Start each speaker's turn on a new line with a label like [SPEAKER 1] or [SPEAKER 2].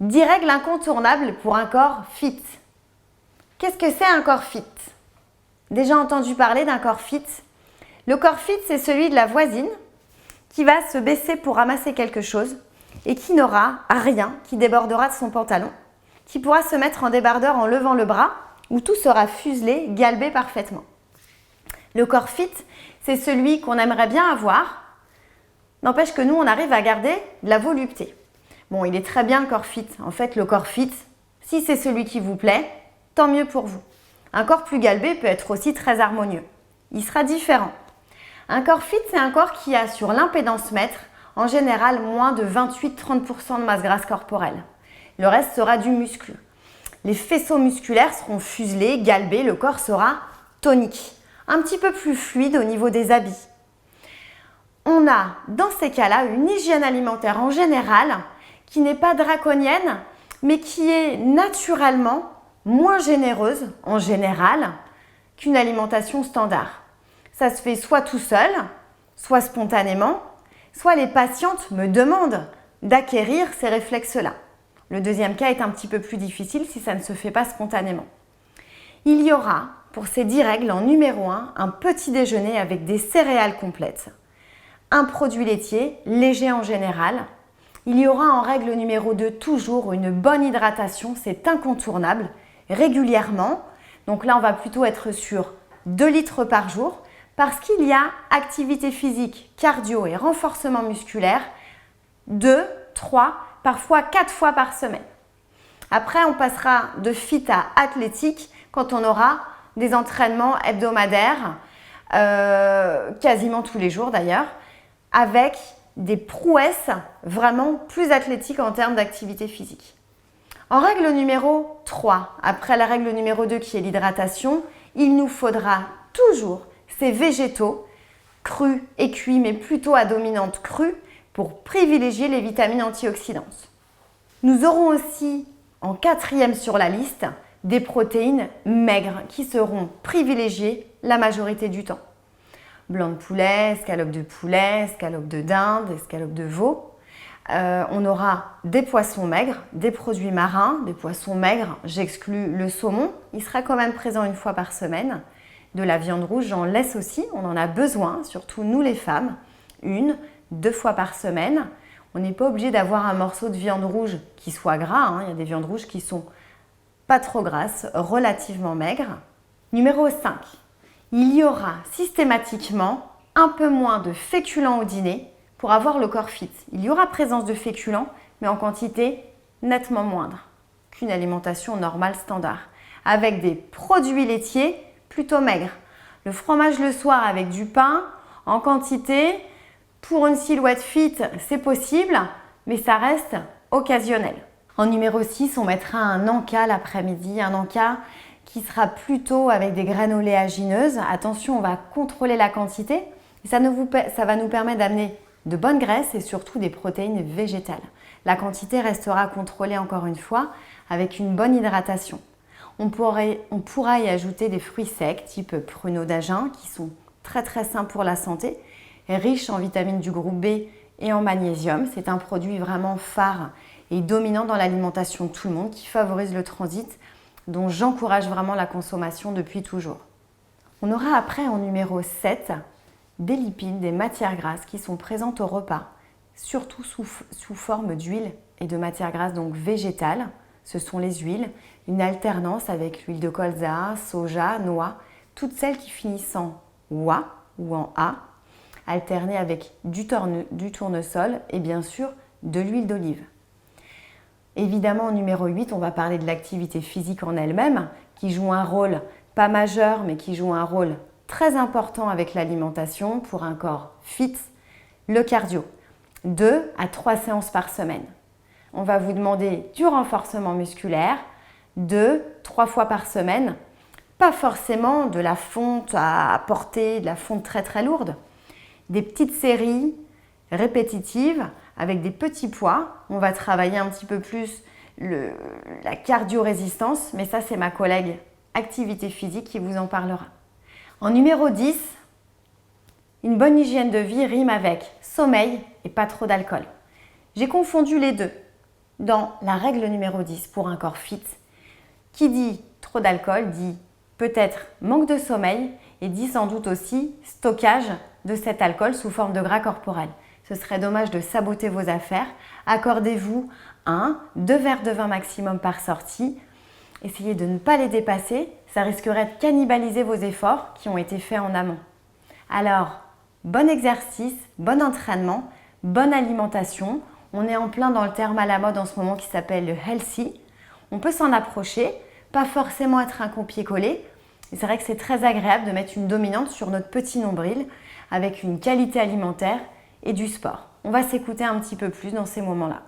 [SPEAKER 1] 10 règles incontournables pour un corps fit. Qu'est-ce que c'est un corps fit? Déjà entendu parler d'un corps fit? Le corps fit, c'est celui de la voisine qui va se baisser pour ramasser quelque chose et qui n'aura rien qui débordera de son pantalon, qui pourra se mettre en débardeur en levant le bras, où tout sera fuselé, galbé parfaitement. Le corps fit, c'est celui qu'on aimerait bien avoir, n'empêche que nous, on arrive à garder de la volupté. Bon, il est très bien le corps fit. En fait, le corps fit, si c'est celui qui vous plaît, tant mieux pour vous. Un corps plus galbé peut être aussi très harmonieux. Il sera différent. Un corps fit, c'est un corps qui a sur l'impédance mètre, en général, moins de 28-30% de masse grasse corporelle. Le reste sera du muscle. Les faisceaux musculaires seront fuselés, galbés, le corps sera tonique, un petit peu plus fluide au niveau des habits. On a, dans ces cas-là, une hygiène alimentaire en général qui n'est pas draconienne, mais qui est naturellement moins généreuse, en général, qu'une alimentation standard. Ça se fait soit tout seul, soit spontanément, soit les patientes me demandent d'acquérir ces réflexes-là. Le deuxième cas est un petit peu plus difficile si ça ne se fait pas spontanément. Il y aura, pour ces 10 règles, en numéro 1, un petit déjeuner avec des céréales complètes, un produit laitier, léger en général. Il y aura en règle numéro 2 toujours une bonne hydratation, c'est incontournable, régulièrement. Donc là, on va plutôt être sur 2 litres par jour parce qu'il y a activité physique, cardio et renforcement musculaire 2, 3, parfois 4 fois par semaine. Après, on passera de fit à athlétique quand on aura des entraînements hebdomadaires, quasiment tous les jours d'ailleurs, avec des prouesses vraiment plus athlétiques en termes d'activité physique. En règle numéro 3, après la règle numéro 2 qui est l'hydratation, il nous faudra toujours ces végétaux crus et cuits, mais plutôt à dominante crue, pour privilégier les vitamines antioxydantes. Nous aurons aussi, en 4e sur la liste, des protéines maigres qui seront privilégiées la majorité du temps. Blanc de poulet, escalope de dinde, escalope de veau. On aura des poissons maigres, des produits marins, des poissons maigres, j'exclus le saumon, il sera quand même présent 1 fois par semaine. De la viande rouge, j'en laisse aussi, on en a besoin, surtout nous les femmes, 1, 2 fois par semaine. On n'est pas obligé d'avoir un morceau de viande rouge qui soit gras, il y a des viandes rouges qui sont pas trop grasses, relativement maigres. Numéro 5, il y aura systématiquement un peu moins de féculents au dîner pour avoir le corps fit. Il y aura présence de féculents, mais en quantité nettement moindre qu'une alimentation normale standard, avec des produits laitiers plutôt maigres. Le fromage le soir avec du pain en quantité, pour une silhouette fit, c'est possible, mais ça reste occasionnel. En numéro 6, on mettra un encas l'après-midi, un encas qui sera plutôt avec des graines oléagineuses. Attention, on va contrôler la quantité et ça va nous permettre d'amener de bonnes graisses et surtout des protéines végétales. La quantité restera contrôlée encore une fois avec une bonne hydratation. On pourra y ajouter des fruits secs type pruneaux d'Agen qui sont très très sains pour la santé, riches en vitamines du groupe B et en magnésium. C'est un produit vraiment phare et dominant dans l'alimentation de tout le monde qui favorise le transit, dont j'encourage vraiment la consommation depuis toujours. On aura après en numéro 7 des lipides, des matières grasses qui sont présentes au repas, surtout sous forme d'huile et de matières grasses donc végétales. Ce sont les huiles, une alternance avec l'huile de colza, soja, noix, toutes celles qui finissent en oie ou en a, alternées avec du tournesol et bien sûr de l'huile d'olive. Évidemment, en numéro 8, on va parler de l'activité physique en elle-même, qui joue un rôle pas majeur, mais qui joue un rôle très important avec l'alimentation pour un corps fit, le cardio. 2 à 3 séances par semaine. On va vous demander du renforcement musculaire, 2, 3 fois par semaine. Pas forcément de la fonte à porter, de la fonte très très lourde. Des petites séries répétitives avec des petits poids. On va travailler un petit peu plus la cardio-résistance, mais ça c'est ma collègue activité physique qui vous en parlera. En numéro 10, une bonne hygiène de vie rime avec sommeil et pas trop d'alcool. J'ai confondu les deux. dans la règle numéro 10 pour un corps fit. Qui dit trop d'alcool dit peut-être manque de sommeil et dit sans doute aussi stockage de cet alcool sous forme de gras corporel. Ce serait dommage de saboter vos affaires. Accordez-vous 2 verres de vin maximum par sortie. Essayez de ne pas les dépasser, ça risquerait de cannibaliser vos efforts qui ont été faits en amont. Alors, bon exercice, bon entraînement, bonne alimentation. On est en plein dans le terme à la mode en ce moment qui s'appelle le healthy. On peut s'en approcher, pas forcément être un copier-coller. Et c'est vrai que c'est très agréable de mettre une dominante sur notre petit nombril avec une qualité alimentaire et du sport. On va s'écouter un petit peu plus dans ces moments-là.